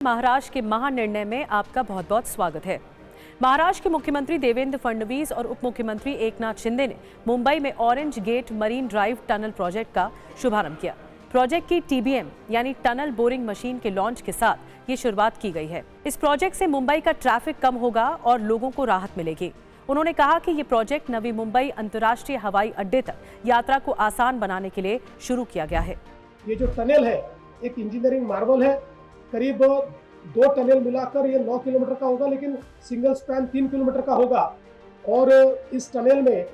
महाराष्ट्र के महानिर्णय में आपका बहुत बहुत स्वागत है। महाराष्ट्र के मुख्यमंत्री देवेंद्र फडणवीस और उप मुख्यमंत्री एकनाथ शिंदे ने मुंबई में orange gate marine drive tunnel project का शुभारंभ किया। प्रोजेक्ट की TBM यानी टनल बोरिंग मशीन के लॉन्च के साथ ये शुरुआत की गई है। इस प्रोजेक्ट से मुंबई का ट्रैफिक कम होगा और लोगों को राहत मिलेगी। उन्होंने कहा कि ये प्रोजेक्ट नवी मुंबई अंतर्राष्ट्रीय हवाई अड्डे तक यात्रा को आसान बनाने के लिए शुरू किया गया है। ये जो टनल है एक इंजीनियरिंग मार्वल है। करीब 2 टनल मिलाकर ये 9 किलोमीटर का होगा, लेकिन सिंगल स्पैन 3 किलोमीटर का होगा। और इस टनल में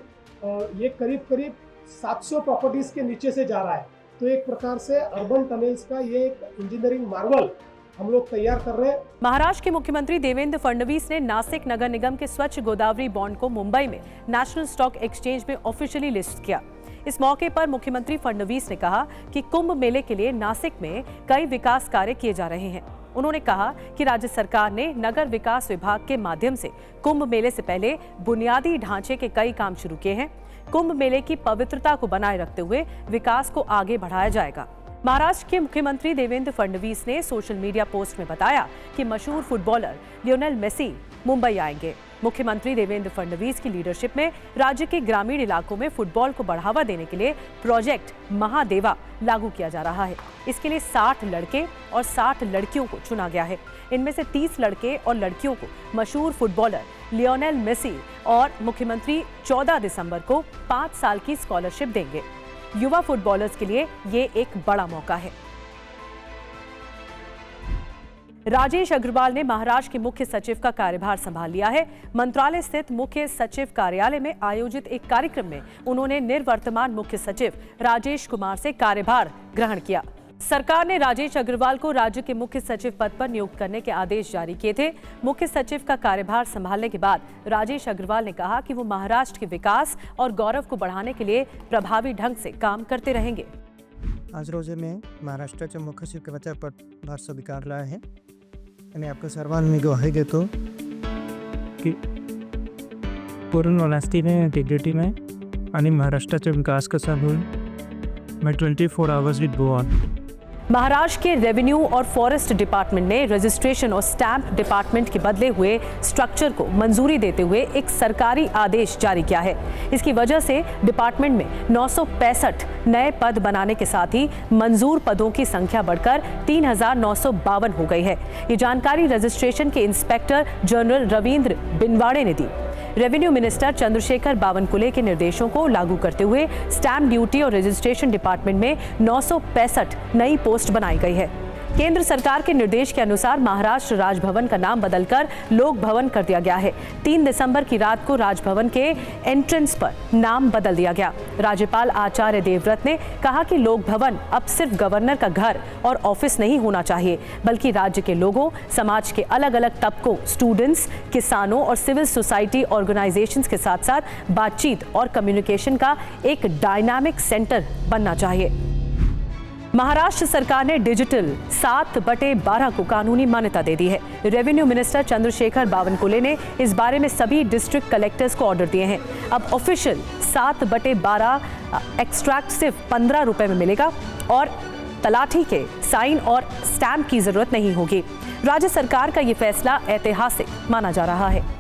ये करीब 700 प्रॉपर्टीज के नीचे से जा रहा है। तो एक प्रकार से अर्बन टनल्स का ये एक इंजीनियरिंग मार्वल हम लोग तैयार कर रहे हैं। महाराष्ट्र के मुख्यमंत्री देवेंद्र फडणवीस ने नासिक नगर निगम के स्वच्छ गोदावरी बॉन्ड को मुंबई में नेशनल स्टॉक एक्सचेंज में ऑफिशियली लिस्ट किया। इस मौके पर मुख्यमंत्री फडणवीस ने कहा कि कुंभ मेले के लिए नासिक में कई विकास कार्य किए जा रहे हैं। उन्होंने कहा कि राज्य सरकार ने नगर विकास विभाग के माध्यम से कुंभ मेले से पहले बुनियादी ढांचे के कई काम शुरू किए हैं। कुंभ मेले की पवित्रता को बनाए रखते हुए विकास को आगे बढ़ाया जाएगा। महाराष्ट्र के मुख्यमंत्री देवेंद्र फडणवीस ने सोशल मीडिया पोस्ट में बताया कि मशहूर फुटबॉलर लियोनेल मेसी मुंबई आएंगे। मुख्यमंत्री देवेंद्र फडणवीस की लीडरशिप में राज्य के ग्रामीण इलाकों में फुटबॉल को बढ़ावा देने के लिए प्रोजेक्ट महादेवा लागू किया जा रहा है। इसके लिए 60 लड़के और 60 लड़कियों को चुना गया है। इनमें से 30 लड़के और लड़कियों को मशहूर फुटबॉलर लियोनेल मेसी और मुख्यमंत्री 14 दिसंबर को 5 साल की स्कॉलरशिप देंगे। युवा फुटबॉलर्स के लिए ये एक बड़ा मौका है। राजेश अग्रवाल ने महाराष्ट्र के मुख्य सचिव का कार्यभार संभाल लिया है। मंत्रालय स्थित मुख्य सचिव कार्यालय में आयोजित एक कार्यक्रम में उन्होंने निवर्तमान मुख्य सचिव राजेश कुमार से कार्यभार ग्रहण किया। सरकार ने राजेश अग्रवाल को राज्य के मुख्य सचिव पद पर नियुक्त करने के आदेश जारी किए थे। मुख्य सचिव का कार्यभार संभालने के बाद राजेश अग्रवाल ने कहा कि वो महाराष्ट्र के विकास और गौरव को बढ़ाने के लिए प्रभावी ढंग से काम करते रहेंगे। आज रोजी में महाराष्ट्राच्या मुख्य सचिवाच्या पदभार स्वीकारला आहे आणि आपल्या सर्वांनी ग्वाही देतो की पूर्ण ऑनेस्टीने इंटेग्रिटीने आणि महाराष्ट्राचा विकास कसा होईल। मैं 24 hours with go on. Maharashtra के रेवेन्यू और फॉरेस्ट डिपार्टमेंट ने रजिस्ट्रेशन और स्टैंप डिपार्टमेंट के बदले हुए स्ट्रक्चर को मंजूरी देते हुए एक सरकारी आदेश जारी किया है। इसकी वजह से डिपार्टमेंट में 965 नए पद बनाने के साथ ही मंजूर पदों की संख्या बढ़कर 3952 हो गई है। ये जानकारी रजिस्ट्रेशन के इंस्पेक्टर जनरल रविंद्र बिनवाड़े ने दी। रेवेन्यू मिनिस्टर चंद्रशेखर बावनकुले के निर्देशों को लागू करते हुए स्टैंप ड्यूटी और रजिस्ट्रेशन डिपार्टमेंट में 965 नई पोस्ट बनाई गई है। केंद्र सरकार के निर्देश के अनुसार महाराष्ट्र राजभवन का नाम बदलकर लोक भवन कर दिया गया है। 3 दिसंबर की रात को राजभवन के एंट्रेंस पर नाम बदल दिया गया। राज्यपाल आचार्य देवव्रत ने कहा कि लोक भवन अब सिर्फ गवर्नर का घर और ऑफिस नहीं होना चाहिए, बल्कि राज्य के लोगों, समाज के अलग अलग तबकों, स्टूडेंट्स, किसानों और सिविल सोसाइटी ऑर्गेनाइजेशंस के साथ साथ बातचीत और कम्युनिकेशन का एक डायनामिक सेंटर बनना चाहिए। महाराष्ट्र सरकार ने डिजिटल 7/12 को कानूनी मान्यता दे दी है। रेवेन्यू मिनिस्टर चंद्रशेखर बावनकुले ने इस बारे में सभी डिस्ट्रिक्ट कलेक्टर्स को ऑर्डर दिए हैं। अब ऑफिशियल 7/12 एक्सट्रैक्ट सिर्फ 15 रुपए में मिलेगा और तलाठी के साइन और स्टैंप की जरूरत नहीं होगी। राज्य सरकार का ये फैसला ऐतिहासिक माना जा रहा है।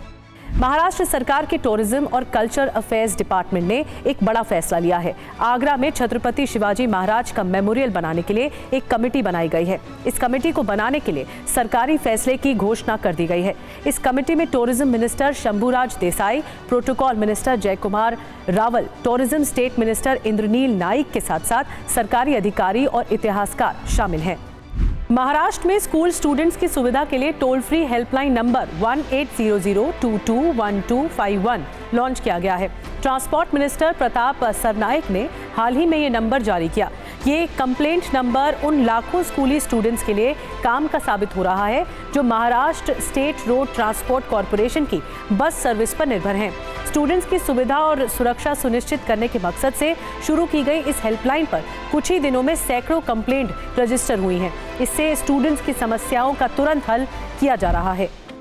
महाराष्ट्र सरकार के टूरिज्म और कल्चर अफेयर्स डिपार्टमेंट ने एक बड़ा फैसला लिया है। आगरा में छत्रपति शिवाजी महाराज का मेमोरियल बनाने के लिए एक कमेटी बनाई गई है। इस कमेटी को बनाने के लिए सरकारी फैसले की घोषणा कर दी गई है। इस कमेटी में tourism minister Shambhuraj Desai, protocol minister Jaykumar Rawal, tourism state minister Indranil Naik के साथ साथ सरकारी अधिकारी और इतिहासकार शामिल हैं। महाराष्ट्र में स्कूल स्टूडेंट्स की सुविधा के लिए toll free helpline number 1800221251 launch किया गया है। ट्रांसपोर्ट मिनिस्टर प्रताप सरनाइक ने हाल ही में ये नंबर जारी किया। ये कंप्लेंट नंबर उन लाखों स्कूली स्टूडेंट्स के लिए काम का साबित हो रहा है जो Maharashtra state road transport corporation की बस सर्विस पर निर्भर हैं। स्टूडेंट्स की सुविधा और सुरक्षा सुनिश्चित करने के मकसद से शुरू की गई इस हेल्पलाइन पर कुछ ही दिनों में सैकड़ों कंप्लेंट रजिस्टर हुई हैं। इससे स्टूडेंट्स की समस्याओं का तुरंत हल किया जा रहा है।